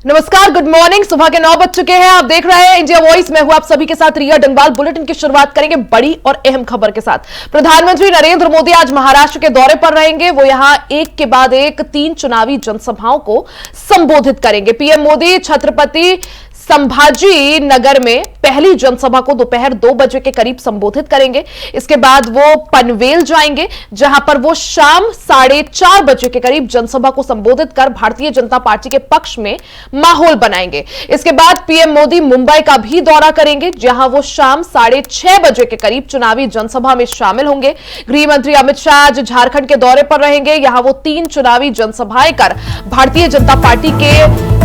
नमस्कार, good morning. सुबह के 9 बज चुके हैं। आप देख रहे हैं इंडिया वॉइस। मैं हूं आप सभी के साथ रिया डंगवाल। बुलेटिन की शुरुआत करेंगे बड़ी और अहम खबर के साथ। प्रधानमंत्री नरेंद्र मोदी आज महाराष्ट्र के दौरे पर रहेंगे। वो यहां एक के बाद एक 3 चुनावी जनसभाओं को संबोधित करेंगे। पीएम मोदी छत्रपति संभाजी नगर में पहली जनसभा को दोपहर 2 बजे के करीब संबोधित करेंगे। इसके बाद वो पनवेल जाएंगे, जहां पर वो शाम 4:30 बजे के करीब जनसभा को संबोधित कर भारतीय जनता पार्टी के पक्ष में माहौल बनाएंगे। इसके बाद पीएम मोदी मुंबई का भी दौरा करेंगे, जहां वो शाम 6:30 बजे के करीब चुनावी जनसभा में शामिल होंगे। गृह मंत्री अमित शाह आज झारखंड के दौरे पर रहेंगे। यहां वो 3 चुनावी जनसभाएं कर भारतीय जनता पार्टी के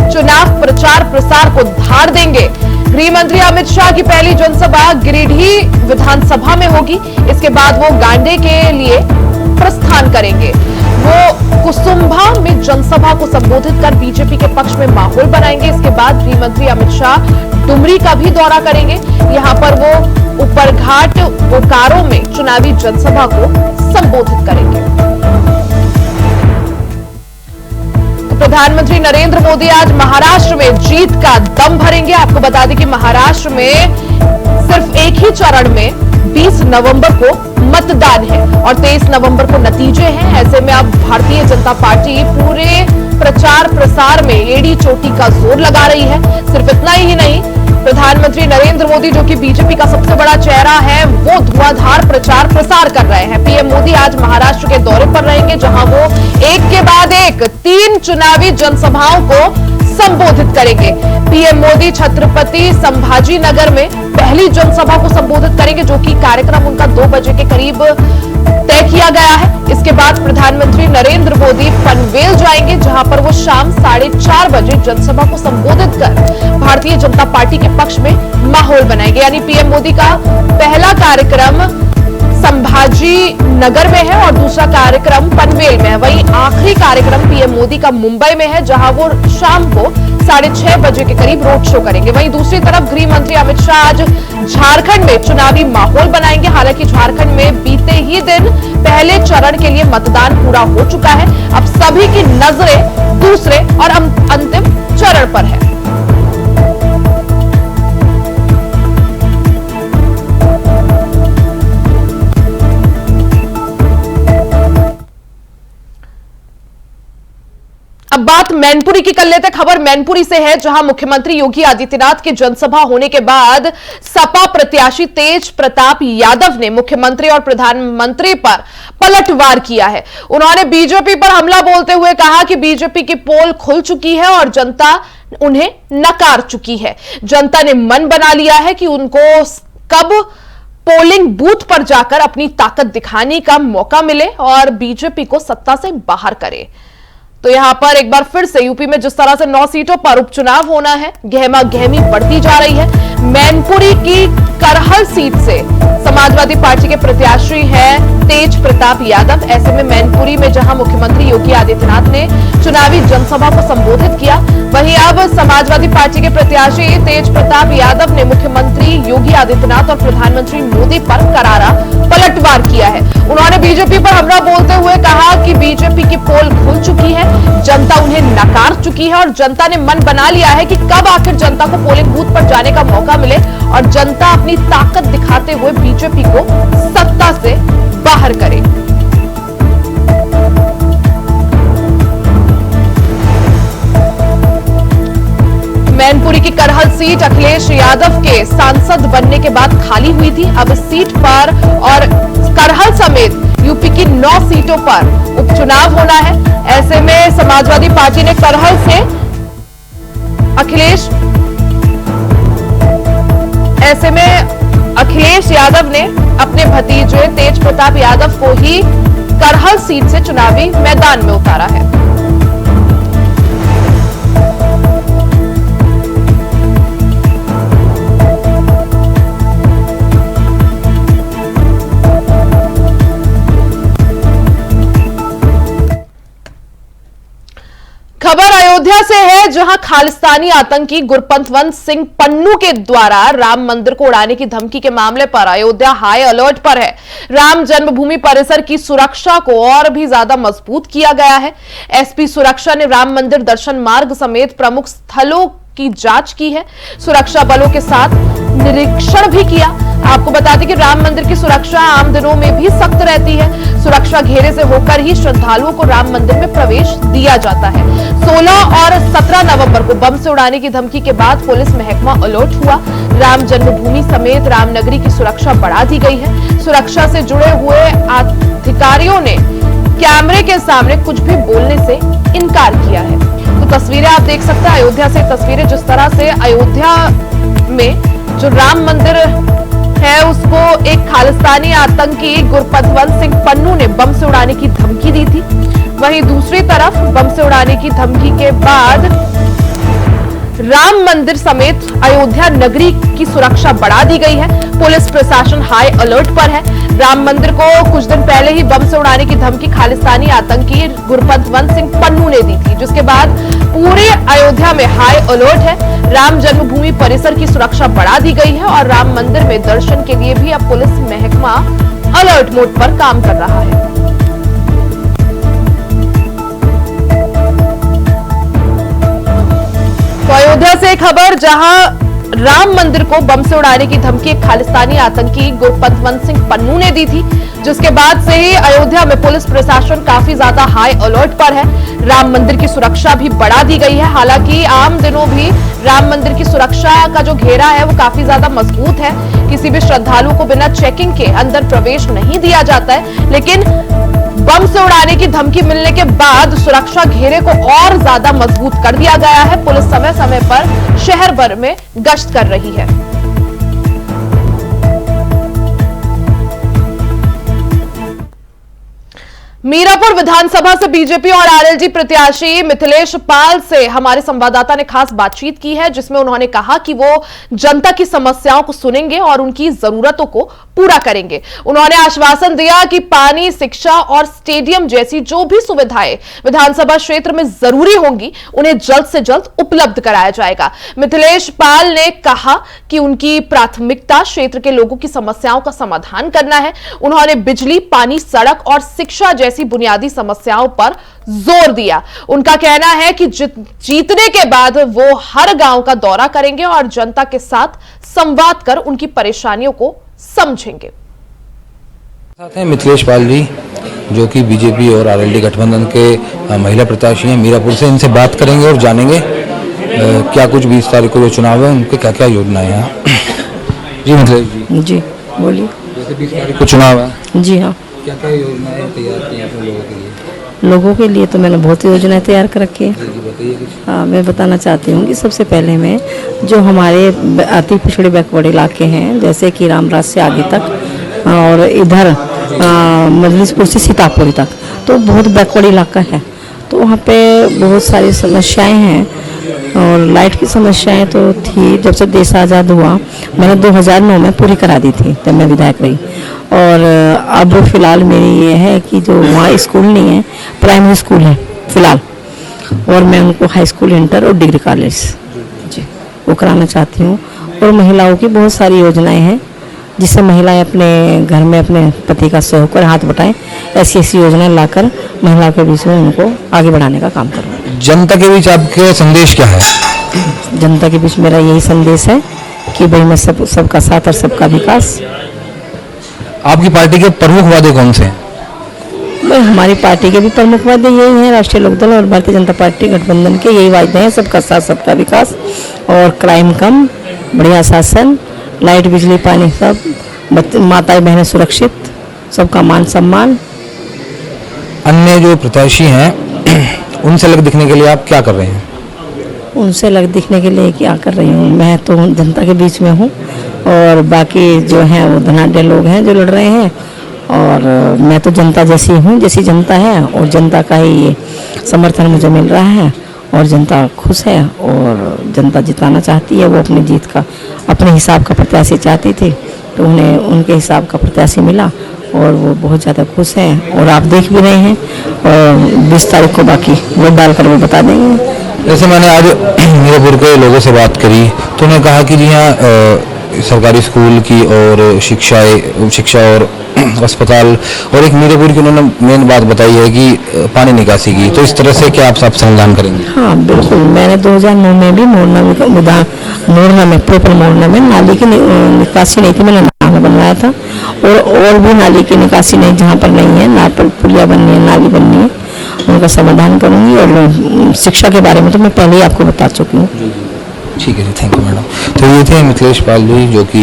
चुनाव प्रचार प्रसार को धार देंगे। गृह मंत्री अमित शाह की पहली जनसभा गिरिडीह विधानसभा में होगी। इसके बाद वो गांडे के लिए प्रस्थान करेंगे। वो कुसुम्भा में जनसभा को संबोधित कर बीजेपी के पक्ष में माहौल बनाएंगे। इसके बाद गृह मंत्री अमित शाह डुमरी का भी दौरा करेंगे। यहां पर वो ऊपरघाट बोकारो में चुनावी जनसभा को संबोधित करेंगे। प्रधानमंत्री नरेंद्र मोदी आज महाराष्ट्र में जीत का दम भरेंगे। आपको बता दें कि महाराष्ट्र में सिर्फ एक ही चरण में 20 नवंबर को मतदान है और 23 नवंबर को नतीजे हैं। ऐसे में अब भारतीय जनता पार्टी पूरे प्रचार प्रसार में एड़ी चोटी का जोर लगा रही है। सिर्फ इतना ही नहीं, प्रधानमंत्री नरेंद्र मोदी जो कि बीजेपी का सबसे बड़ा चेहरा है, वो धुआंधार प्रचार प्रसार कर रहे हैं। पीएम मोदी आज महाराष्ट्र के दौरे पर रहेंगे, जहां वो एक के बाद एक 3 चुनावी जनसभाओं को संबोधित करेंगे। पीएम मोदी छत्रपति संभाजी नगर में पहली जनसभा को संबोधित करेंगे, जो कि कार्यक्रम उनका 2 बजे के करीब तय किया गया है। इसके बाद प्रधानमंत्री नरेंद्र मोदी पनवेल जाएंगे, जहां पर वो शाम 4:30 बजे जनसभा को संबोधित कर भारतीय जनता पार्टी के पक्ष में माहौल बनाएंगे। यानी पीएम मोदी का पहला कार्यक्रम संभाजी नगर में है और दूसरा कार्यक्रम पनवेल में है। वहीं आखिरी कार्यक्रम पीएम मोदी का मुंबई में है, जहां वो शाम को 6:30 बजे के करीब रोड शो करेंगे। वहीं दूसरी तरफ गृह मंत्री अमित शाह आज झारखंड में चुनावी माहौल बनाएंगे। हालांकि झारखंड में बीते ही दिन पहले चरण के लिए मतदान पूरा हो चुका है। अब सभी की नजरें दूसरे और अंतिम चरण पर है। अब बात मैनपुरी की कर लेते। खबर मैनपुरी से है, जहां मुख्यमंत्री योगी आदित्यनाथ की जनसभा होने के बाद सपा प्रत्याशी तेज प्रताप यादव ने मुख्यमंत्री और प्रधानमंत्री पर पलटवार किया है। उन्होंने बीजेपी पर हमला बोलते हुए कहा कि बीजेपी की पोल खुल चुकी है और जनता उन्हें नकार चुकी है। जनता ने मन बना लिया है कि उनको कब पोलिंग बूथ पर जाकर अपनी ताकत दिखाने का मौका मिले और बीजेपी को सत्ता से बाहर करे। तो यहां पर एक बार फिर से यूपी में जिस तरह से 9 सीटों पर उपचुनाव होना है, गहमा गहमी बढ़ती जा रही है। मैनपुरी की करहल सीट से समाजवादी पार्टी के प्रत्याशी हैं तेज प्रताप यादव। ऐसे में मैनपुरी में जहां मुख्यमंत्री योगी आदित्यनाथ ने चुनावी जनसभा को संबोधित किया, वहीं अब समाजवादी पार्टी के प्रत्याशी तेज प्रताप यादव ने मुख्यमंत्री योगी आदित्यनाथ और प्रधानमंत्री मोदी पर करारा पलटवार किया है। उन्होंने बीजेपी पर हमला बोलते हुए कहा कि बीजेपी की पोल खुल चुकी है, जनता उन्हें नकार चुकी है और जनता ने मन बना लिया है कि कब आखिर जनता को पोलिंग बूथ पर जाने का मौका मिले और जनता अपनी ताकत दिखाते हुए बीजेपी को सत्ता से बाहर करे। मैनपुरी की करहल सीट अखिलेश यादव के सांसद बनने के बाद खाली हुई थी। अब इस सीट पर और करहल समेत यूपी की 9 सीटों पर उपचुनाव होना है। ऐसे में समाजवादी पार्टी ने करहल से अखिलेश यादव ने अपने भतीजे तेज प्रताप यादव को ही करहल सीट से चुनावी मैदान में उतारा है। खबर अयोध्या से है जहां खालिस्तानी आतंकी गुरपतवंत सिंह पन्नू के द्वारा राम मंदिर को उड़ाने की धमकी के मामले पर अयोध्या हाई अलर्ट पर है। राम जन्मभूमि परिसर की सुरक्षा को और भी ज्यादा मजबूत किया गया है। एसपी सुरक्षा ने राम मंदिर दर्शन मार्ग समेत प्रमुख स्थलों की जांच की है, सुरक्षा बलों के साथ निरीक्षण भी किया। आपको बता दें कि राम मंदिर की सुरक्षा आम दिनों में भी सख्त रहती है। सुरक्षा घेरे से होकर ही श्रद्धालुओं को राम मंदिर में प्रवेश दिया जाता है। 16 और 17 नवंबर को बम से उड़ाने की धमकी के बाद पुलिस महकमा अलर्ट हुआ। राम जन्मभूमि समेत रामनगरी की सुरक्षा बढ़ा दी गई है। सुरक्षा से जुड़े हुए अधिकारियों ने कैमरे के सामने कुछ भी बोलने से इनकार किया है। तो तस्वीरें आप देख सकते हैं अयोध्या से, तस्वीरें जिस तरह से अयोध्या में जो राम मंदिर है उसको एक खालिस्तानी आतंकी गुरपतवंत सिंह पन्नू ने बम से उड़ाने की धमकी दी थी। वहीं दूसरी तरफ बम से उड़ाने की धमकी के बाद राम मंदिर समेत अयोध्या नगरी की सुरक्षा बढ़ा दी गई है। पुलिस प्रशासन हाई अलर्ट पर है। राम मंदिर को कुछ दिन पहले ही बम से उड़ाने की धमकी खालिस्तानी आतंकी गुरपतवंत सिंह पन्नू ने दी थी, जिसके बाद पूरे अयोध्या में हाई अलर्ट है। राम जन्मभूमि परिसर की सुरक्षा बढ़ा दी गई है और राम मंदिर में दर्शन के लिए भी अब पुलिस महकमा अलर्ट मोड पर काम कर रहा है। तो अयोध्या से खबर जहां राम मंदिर को बम से उड़ाने की धमकी एक खालिस्तानी आतंकी गुरपतवंत सिंह पन्नू ने दी थी, जिसके बाद से ही अयोध्या में पुलिस प्रशासन काफी ज्यादा हाई अलर्ट पर है। राम मंदिर की सुरक्षा भी बढ़ा दी गई है। हालांकि आम दिनों भी राम मंदिर की सुरक्षा का जो घेरा है वो काफी ज्यादा मजबूत है। किसी भी श्रद्धालु को बिना चेकिंग के अंदर प्रवेश नहीं दिया जाता है, लेकिन बम से उड़ाने की धमकी मिलने के बाद सुरक्षा घेरे को और ज्यादा मजबूत कर दिया गया है। पुलिस समय समय पर शहर भर में गश्त कर रही है। मीरापुर विधानसभा से बीजेपी और आरएलडी प्रत्याशी मिथिलेश पाल से हमारे संवाददाता ने खास बातचीत की है, जिसमें उन्होंने कहा कि वो जनता की समस्याओं को सुनेंगे और उनकी जरूरतों को पूरा करेंगे। उन्होंने आश्वासन दिया कि पानी, शिक्षा और स्टेडियम जैसी जो भी सुविधाएं विधानसभा क्षेत्र में जरूरी होंगी उन्हें जल्द से जल्द उपलब्ध कराया जाएगा। मिथिलेश पाल ने कहा कि उनकी प्राथमिकता क्षेत्र के लोगों की समस्याओं का समाधान करना है। उन्होंने बिजली, पानी, सड़क और शिक्षा जैसी बुनियादी समस्याओं पर जोर दिया। उनका कहना है कि जीतने के बाद वो हर गांव का दौरा करेंगे और जनता के साथ संवाद कर उनकी परेशानियों को समझेंगे। साथ हैं मिथिलेश पाल जी, जो कि बीजेपी और आरएलडी गठबंधन के महिला प्रत्याशी हैं मीरापुर से। इनसे बात करेंगे और जानेंगे क्या कुछ 20 तारीख को जो चुनाव है उनके क्या क्या योजनाएं हैं। जी मिथिलेश जी। जी बोलिए। जैसे 20 तारीख को चुनाव है, जी हाँ, क्या क्या योजनाएं तैयार की हैं लोगों के लिए? लोगों के लिए तो मैंने बहुत योजनाएं तैयार कर रखी है। जी बताइए कुछ। हाँ, मैं बताना चाहती हूँ कि सबसे पहले मैं जो हमारे अति पिछड़े बैकवर्ड इलाके हैं, जैसे कि रामराज से आगे तक और इधर मजलिसपुर से सीतापुर तक, तो बहुत बैकवर्ड इलाका है। तो वहाँ पे बहुत सारी समस्याएं हैं और लाइट की समस्याएं तो थी। जब से देश आज़ाद हुआ मैंने 2009 में पूरी करा दी थी, जब मैं विधायक रही। और अब फिलहाल मेरी ये है कि जो वहाँ स्कूल नहीं है, प्राइमरी स्कूल है फिलहाल, और मैं उनको हाई स्कूल, इंटर और डिग्री कॉलेज जी वो कराना चाहती हूँ। और महिलाओं की बहुत सारी योजनाएं हैं जिससे महिलाएं अपने घर में अपने पति का सहयोग कर हाथ बटाएं। ऐसी ऐसी योजनाएं लाकर महिलाओं के बीच में उनको आगे बढ़ाने का काम करूँ। जनता के बीच आपके संदेश क्या है? जनता के बीच मेरा यही संदेश है कि भाई मैं सबका साथ और सबका विकास। आपकी पार्टी के प्रमुख वादे कौन से हैं? भाई हमारी पार्टी के भी प्रमुख वादे यही हैं, राष्ट्रीय लोकदल और भारतीय जनता पार्टी गठबंधन के यही वादे हैं, सबका साथ सबका विकास और क्राइम कम, बढ़िया शासन, लाइट, बिजली, पानी, सब, माताएं बहनें सुरक्षित, सबका मान सम्मान। अन्य जो प्रत्याशी हैं उनसे अलग दिखने के लिए आप क्या कर रहे हैं? उनसे अलग दिखने के लिए क्या कर रही हूँ, मैं तो जनता के बीच में हूँ और बाकी जो हैं वो धनाढ्य लोग हैं जो लड़ रहे हैं। और मैं तो जनता जैसी हूँ, जैसी जनता है, और जनता का ही समर्थन मुझे मिल रहा है और जनता खुश है और जनता जिताना चाहती है। वो अपनी जीत का अपने हिसाब का प्रत्याशी चाहती थी, तो उन्हें उनके हिसाब का प्रत्याशी मिला और वो बहुत ज़्यादा खुश हैं। और आप देख भी रहे हैं, और 20 तारीख को बाकी वोट डालकर वो बता देंगे जैसे मैंने आज मीरापुर के लोगों से बात करी तो उन्होंने कहा कि जी हाँ सरकारी स्कूल की और शिक्षा और अस्पताल और एक मीरापुर की उन्होंने मेन बात बताई है कि पानी निकासी की। तो इस तरह से क्या आप सब समाधान करेंगे? हाँ बिल्कुल, मैंने 2009 में भी मोरना में प्रॉपर मोरना में नाली की निकासी नहीं थी, मैंने नाला बनवाया था। और भी नाली की निकासी नहीं जहाँ पर नहीं है, ना पर पुलिया बननी है, नाली बननी है, उनका समाधान करूँगी। और शिक्षा के बारे में तो मैं पहले ही आपको बता चुकी हूँ। ठीक है जी, थैंक यू मैडम। तो ये थे मिथिलेश पाल जी जो कि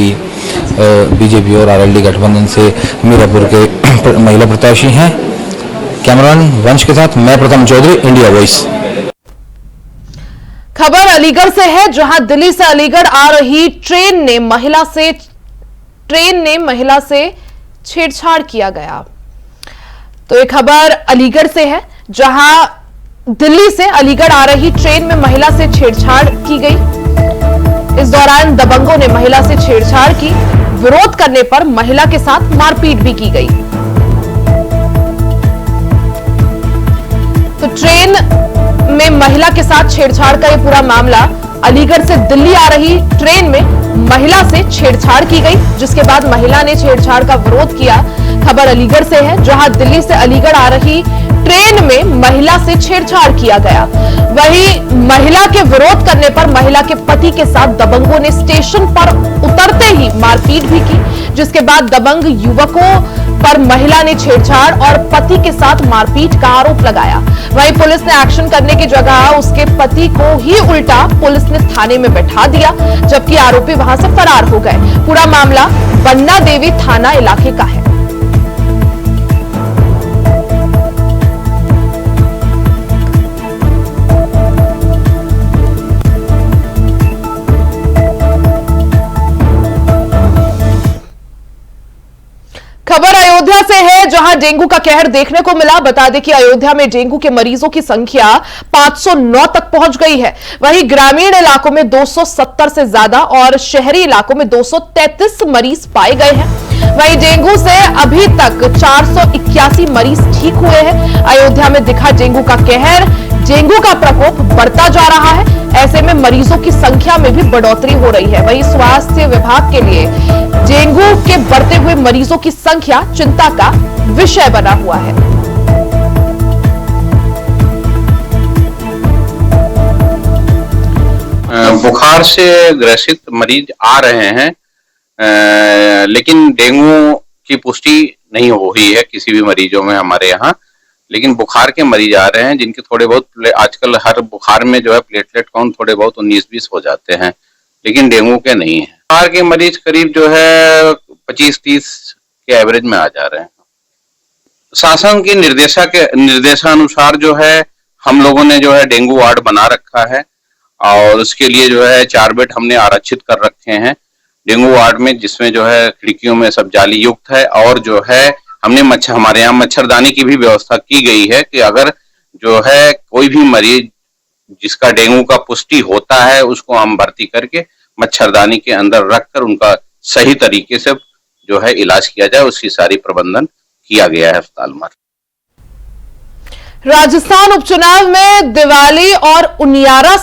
बीजेपी और आरएलडी गठबंधन से मीरापुर के महिला प्रत्याशी हैं। कैमरामैन वंश के साथ मैं प्रथम चौधरी, इंडिया वॉइस। खबर अलीगढ़ से है, जहां दिल्ली से अलीगढ़ आ रही ट्रेन ने महिला से छेड़छाड़ किया गया। तो ये खबर अलीगढ़ से है, जहां दिल्ली से अलीगढ़ आ रही ट्रेन में महिला से छेड़छाड़ की गई। इस दौरान दबंगों ने महिला से छेड़छाड़ की, विरोध करने पर महिला के साथ मारपीट भी की गई। तो ट्रेन में महिला के साथ छेड़छाड़ का ये पूरा मामला, अलीगढ़ से दिल्ली आ रही ट्रेन में महिला से छेड़छाड़ की गई, जिसके बाद महिला ने छेड़छाड़ का विरोध किया। खबर अलीगढ़ से है, जहां दिल्ली से अलीगढ़ आ रही ट्रेन में महिला से छेड़छाड़ किया गया। वहीं महिला के विरोध करने पर महिला के पति के साथ दबंगों ने स्टेशन पर उतरते ही मारपीट भी की, जिसके बाद दबंग युवकों पर महिला ने छेड़छाड़ और पति के साथ मारपीट का आरोप लगाया। वहीं पुलिस ने एक्शन करने की जगह उसके पति को ही उल्टा पुलिस ने थाने में बैठा दिया, जबकि आरोपी वहां से फरार हो गए। पूरा मामला बन्ना देवी थाना इलाके का है। खबर अयोध्या से है, जहां डेंगू का कहर देखने को मिला। बता दें कि अयोध्या में डेंगू के मरीजों की संख्या 509 तक पहुंच गई है। वहीं ग्रामीण इलाकों में 270 से ज्यादा और शहरी इलाकों में 233 मरीज पाए गए हैं। वहीं डेंगू से अभी तक 481 मरीज ठीक हुए हैं। अयोध्या में दिखा डेंगू का कहर, डेंगू का प्रकोप बढ़ता जा रहा है। ऐसे में मरीजों की संख्या में भी बढ़ोतरी हो रही है। वहीं स्वास्थ्य विभाग के लिए डेंगू के बढ़ते हुए मरीजों की संख्या चिंता का विषय बना हुआ है। बुखार से ग्रसित मरीज आ रहे हैं, लेकिन डेंगू की पुष्टि नहीं हुई है किसी भी मरीजों में हमारे यहाँ। लेकिन बुखार के मरीज आ रहे हैं, जिनके थोड़े बहुत, आजकल हर बुखार में जो है प्लेटलेट काउंट थोड़े बहुत 19-20 हो जाते हैं, लेकिन डेंगू के नहीं है। बुखार के मरीज करीब जो है 25-30 के एवरेज में आ जा रहे हैं। शासन की निर्देशानुसार जो है हम लोगों ने जो है डेंगू वार्ड बना रखा है, और उसके लिए जो है 4 बेड हमने आरक्षित कर रखे हैं डेंगू वार्ड में, जिसमें जो है खिड़कियों में सब जाली युक्त है। और जो है हमने हमारे यहाँ मच्छरदानी की भी व्यवस्था की गई है कि अगर जो है कोई भी मरीज जिसका डेंगू का पुष्टि होता है, उसको हम भर्ती करके मच्छरदानी के अंदर रखकर उनका सही तरीके से जो है इलाज किया जाए, उसकी सारी प्रबंधन किया गया है अस्पताल में। राजस्थान उपचुनाव में दिवाली और उनियारा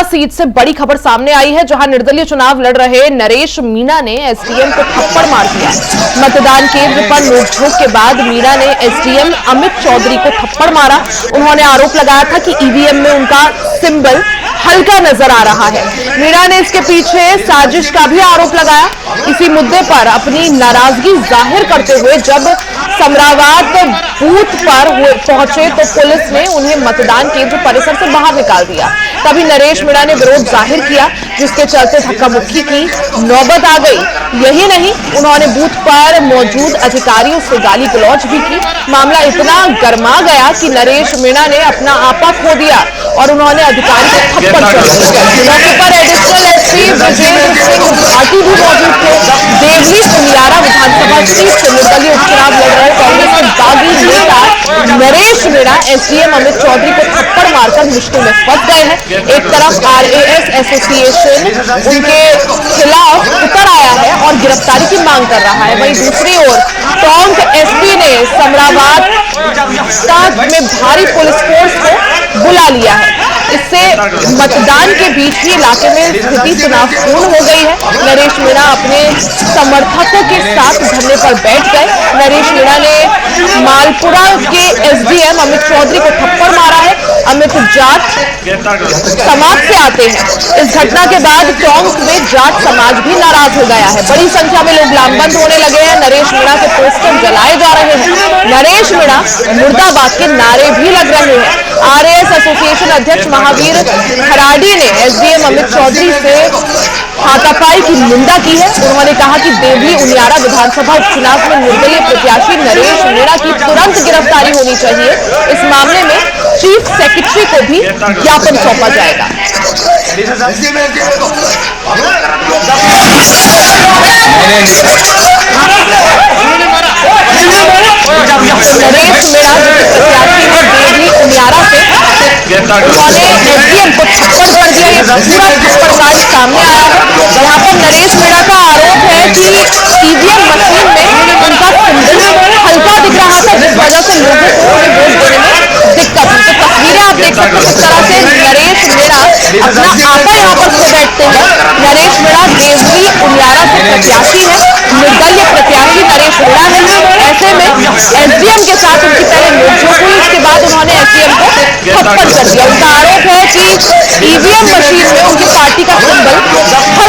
सीट से बड़ी खबर सामने आई है, जहां निर्दलीय चुनाव लड़ रहे नरेश मीणा ने एसडीएम को थप्पड़ मार दिया। मतदान केंद्र पर नोकझोंक के बाद मीणा ने एसडीएम अमित चौधरी को थप्पड़ मारा। उन्होंने आरोप लगाया था कि ईवीएम में उनका सिंबल हल्का नजर आ रहा है। मीणा ने इसके पीछे साजिश का भी आरोप लगाया। इसी मुद्दे पर अपनी नाराजगी जाहिर करते हुए जब समरावाद बूथ पर पहुंचे तो पुलिस ने उन्हें मतदान केंद्र परिसर से बाहर निकाल दिया। तभी नरेश मीणा ने विरोध जाहिर किया, जिसके चलते धक्का मुक्की की नौबत आ गई। यही नहीं, उन्होंने बूथ पर मौजूद अधिकारियों से गाली गलौज भी की। मामला इतना गर्मा गया कि नरेश मीणा ने अपना आपा खो दिया और उन्होंने अधिकारी को थप्पड़ जड़ दी। मौके पर एडिशनल एसपी ब्रजेंद्र सिंह भाटी भी मौजूद थे। देवली उनियारा विधानसभा सीट से निर्दलीय उपचुनाव लड़ रहे कांग्रेस के बागी नेता नरेश मीणा एसडीएम अमित चौधरी को थप्पड़ मारकर मुश्किल में फंस गए हैं। एक तरफ आरएएस एसोसिएशन प्रशासन उनके खिलाफ उतर आया है और गिरफ्तारी की मांग कर रहा है। वहीं दूसरी ओर टोंक एसपी ने समराबाद में भारी पुलिस फोर्स को बुला लिया है। इससे मतदान के बीच ही इलाके में स्थिति तनावपूर्ण हो गई है। नरेश मीणा अपने समर्थकों के साथ धरने पर बैठ गए। नरेश मीणा ने मालपुरा के एसडीएम अमित चौधरी को थप्पड़ मारा है। अमित जाट समाज से आते हैं। इस घटना के बाद टोंक में जाट समाज भी नाराज हो गया है। बड़ी संख्या में लोग लामबंद होने लगे हैं। नरेश मीणा के पोस्टर जलाए जा रहे हैं। नरेश मीणा मुर्दाबाद के नारे भी लग रहे हैं। आरएएस एसोसिएशन अध्यक्ष महावीर खराडी ने एसडीएम अमित चौधरी से हाथापाई की निंदा की है। उन्होंने कहा कि देवली उनियारा विधानसभा उपचुनाव में निर्दलीय प्रत्याशी नरेश मीणा की तुरंत गिरफ्तारी होनी चाहिए। इस मामले में चीफ सेक्रेटरी को भी ज्ञापन सौंपा जाएगा। नरेश मीणा प्रत्याशी ने देवली उनियारा से उन्होंने एसडीएम को थप्पड़ कर दिया। ये पूरा थप्पड़बाज सामने आया है। यहाँ पर नरेश मीणा का आरोप है कि ईवीएम मशीन में उनका सिंबल हल्का दिख रहा था, जिस वजह से लोगों को उन्हें वोट देने में दिक्कत हुई। तो तस्वीरें आप देख सकते हैं किस तरह से नरेश मीणा अपना आपा यहाँ पर खो बैठते हैं। नरेश मीणा देवली उनियारा से प्रत्याशी है, निर्दलीय प्रत्याशी नरेश मीणा है। ऐसे में एसडीएम के साथ उनकी पहले नोकझोंक हुई, उसके बाद उन्होंने एसडीएम को थप्पड़ कर दिया। उनका आरोप है कि ईवीएम मशीन में उनकी पार्टी का सिंबल हल्का दिख रहा था।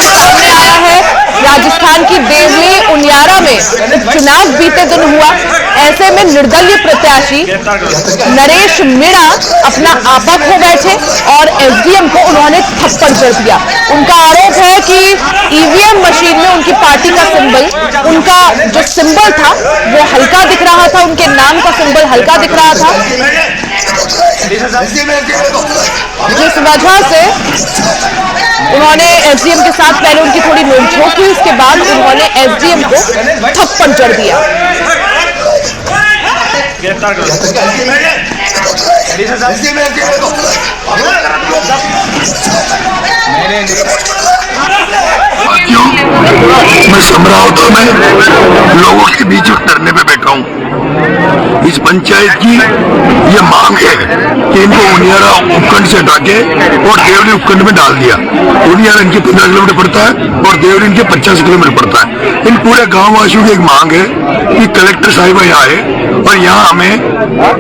सामने आया है। राजस्थान की देवली उनियारा में उपचुनाव बीते दिन हुआ। ऐसे में निर्दलीय प्रत्याशी नरेश मीणा अपना आपा खो बैठे और एसडीएम को उन्होंने थप्पड़ कर दिया। उनका आरोप है कि ईवीएम मशीन में उनकी पार्टी का सिंबल, उनका जो सिंबल था वो हल्का दिख रहा था, उनके नाम का सिंबल हल्का दिख रहा था, जिस वजह से उन्होंने एसडीएम के साथ पहले उनकी थोड़ी नोकझोंक हुई, उसके बाद उन्होंने एसडीएम को थप्पड़ जड़ दिया। मैं समरावता में लोगों के बीच धरने पे बैठा हूँ। इस पंचायत की ये मांग है कि इनको उनियारा उपखंड से हटा के और देवली उपखंड में डाल दिया। उनियारा इनके 15 किलोमीटर पड़ता है और देवली इनके 50 किलोमीटर पड़ता है। इन पूरे गांव वासियों की एक मांग है कि कलेक्टर साहिबा यहाँ आए और यहाँ हमें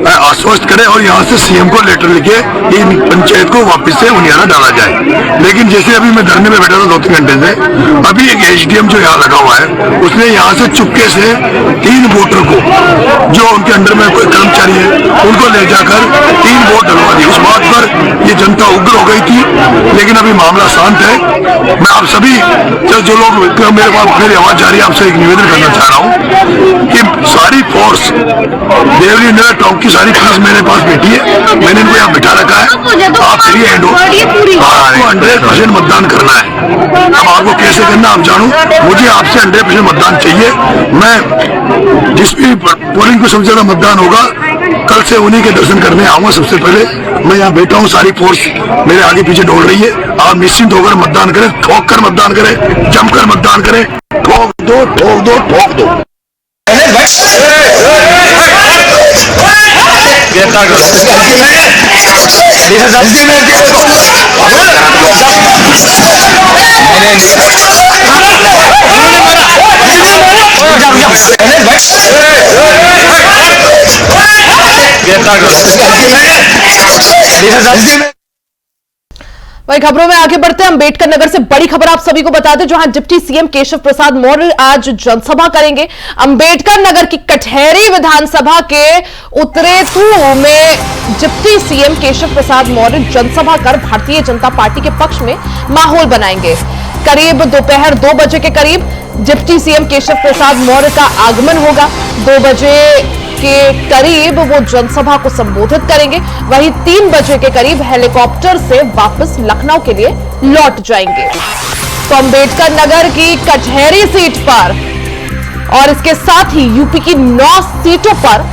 आश्वस्त करें और यहाँ से सीएम को लेटर लिखे इन पंचायत को वापस से उनियारा डाला जाए। लेकिन जैसे अभी मैं धरने में बैठा था 2-3 घंटे से, अभी एक एसडीएम जो यहाँ लगा हुआ है उसने यहाँ से चुपके से 3 वोटर को, जो उनके अंडर में कोई कर्मचारी है, उनको ले जाकर 3 वोट डलवा दिए। उस बात पर ये जनता उग्र हो गई थी, लेकिन अभी मामला शांत है। मैं आप सभी जो लोग मेरे पास मेरी आवाज जा रही है, आपसे एक निवेदन करना चाह रहा हूँ कि सारी फोर्स देवली नगर टोंक की सारी पुलिस मेरे पास बैठी है। मैंने इनको यहाँ बिठा रखा है। आप फ्री हैंड हो, आपको 100% मतदान करना है। अब आपको कैसे करना आप जानो, मुझे आपसे 100% मतदान चाहिए। मैं जिस भी पोलिंग को सबसे ज्यादा मतदान होगा, कल से उन्हीं के दर्शन करने आऊंगा। सबसे पहले मैं यहाँ बैठा हूँ, सारी फोर्स मेरे आगे पीछे दौड़ रही है। आप निश्चिंत होकर मतदान करें, ठोक कर मतदान करें, जमकर मतदान करें। ठोक दो, ठोक दो, ठोक दो। वही खबरों में आगे बढ़ते हैं। अम्बेडकर नगर से बड़ी खबर आप सभी को बता दें, जहां डिप्टी सीएम केशव प्रसाद मौर्य आज जनसभा करेंगे। अम्बेडकर नगर की कटहरी विधानसभा के उत्तरेतू में डिप्टी सीएम केशव प्रसाद मौर्य जनसभा कर भारतीय जनता पार्टी के पक्ष में माहौल बनाएंगे। करीब दोपहर 2 बजे के करीब डिप्टी सीएम केशव प्रसाद मौर्य का आगमन होगा। 2 बजे के करीब वो जनसभा को संबोधित करेंगे। वहीं 3 बजे के करीब हेलीकॉप्टर से वापस लखनऊ के लिए लौट जाएंगे। तो अम्बेडकर नगर की कचहरी सीट पर और इसके साथ ही यूपी की 9 सीटों पर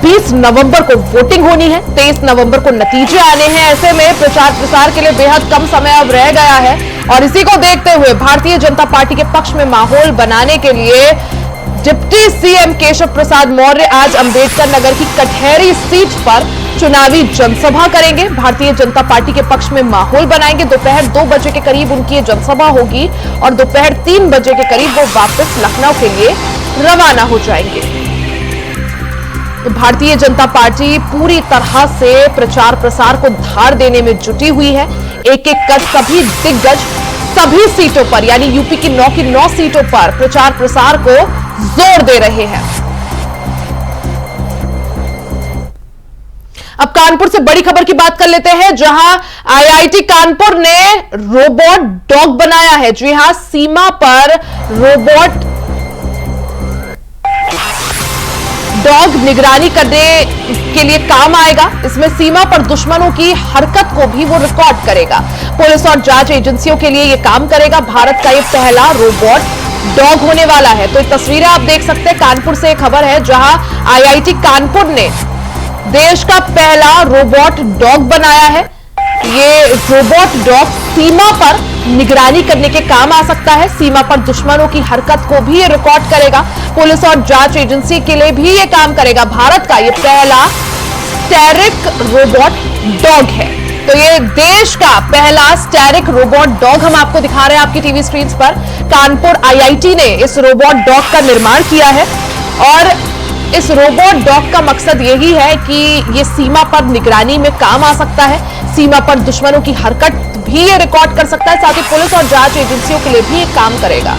20 नवंबर को वोटिंग होनी है। 23 नवंबर को नतीजे आने हैं। ऐसे में प्रचार प्रसार के लिए बेहद कम समय अब रह गया है और इसी को देखते हुए भारतीय जनता पार्टी के पक्ष में माहौल बनाने के लिए डिप्टी सीएम केशव प्रसाद मौर्य आज अंबेडकर नगर की कचहरी सीट पर चुनावी जनसभा करेंगे। भारतीय जनता पार्टी के पक्ष में माहौल बनाएंगे। दोपहर 2 बजे के करीब उनकी ये जनसभा होगी और दोपहर 3 बजे के करीब वो वापस लखनऊ के लिए रवाना हो जाएंगे। तो भारतीय जनता पार्टी पूरी तरह से प्रचार प्रसार को धार देने में जुटी हुई है। एक एक कर सभी दिग्गज सभी सीटों पर यानी यूपी की 9 सीटों पर प्रचार प्रसार को जोर दे रहे हैं। अब कानपुर से बड़ी खबर की बात कर लेते हैं, जहां आईआईटी कानपुर ने रोबोट डॉग बनाया है। जी हां, सीमा पर रोबोट डॉग निगरानी करने के लिए काम आएगा। इसमें सीमा पर दुश्मनों की हरकत को भी वो रिकॉर्ड करेगा। पुलिस और जांच एजेंसियों के लिए ये काम करेगा। भारत का ये पहला रोबोट डॉग होने वाला है। तो ये तस्वीरें आप देख सकते हैं, कानपुर से खबर है जहां आईआईटी कानपुर ने देश का पहला रोबोट डॉग बनाया है। ये रोबोट डॉग सीमा पर निगरानी करने के काम आ सकता है। सीमा पर दुश्मनों की हरकत को भी ये रिकॉर्ड करेगा। पुलिस और जांच एजेंसी के लिए भी ये काम करेगा। भारत का ये पहला स्टेरिक रोबोट डॉग है। तो ये देश का पहला स्टेरिक रोबोट डॉग हम आपको दिखा रहे हैं आपकी टीवी स्क्रीन पर। कानपुर आईआईटी ने इस रोबोट डॉग का निर्माण किया है और इस रोबोट डॉग का मकसद यही है कि ये सीमा पर निगरानी में काम आ सकता है। सीमा पर दुश्मनों की हरकत भी ये रिकॉर्ड कर सकता है। साथ ही पुलिस और जांच एजेंसियों के लिए भी ये काम करेगा।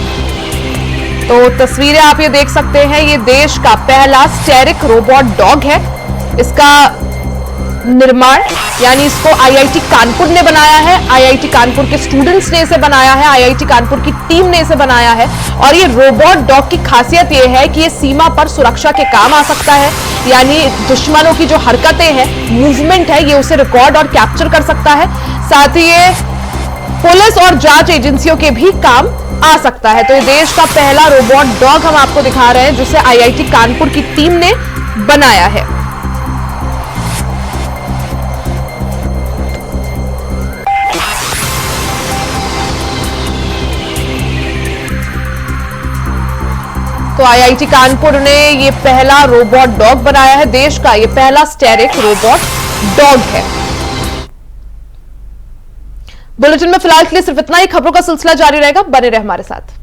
तो तस्वीरें आप ये देख सकते हैं, ये देश का पहला स्टेरिक रोबोट डॉग है। इसका निर्माण यानी इसको आईआईटी कानपुर ने बनाया है। आईआईटी कानपुर के स्टूडेंट्स ने इसे बनाया है। आईआईटी कानपुर की टीम ने इसे बनाया है। और ये रोबोट डॉग की खासियत ये है कि ये सीमा पर सुरक्षा के काम आ सकता है। यानी दुश्मनों की जो हरकतें हैं, मूवमेंट है, ये उसे रिकॉर्ड और कैप्चर कर सकता है। साथ ही ये पुलिस और जांच एजेंसियों के भी काम आ सकता है। तो ये देश का पहला रोबोट डॉग हम आपको दिखा रहे हैं जिसे आईआईटी कानपुर की टीम ने बनाया है। तो आईआईटी कानपुर ने ये पहला रोबोट डॉग बनाया है। देश का ये पहला स्टेरिक रोबोट डॉग है। बुलेटिन में फिलहाल के लिए सिर्फ इतना ही। खबरों का सिलसिला जारी रहेगा, बने रहे हमारे साथ।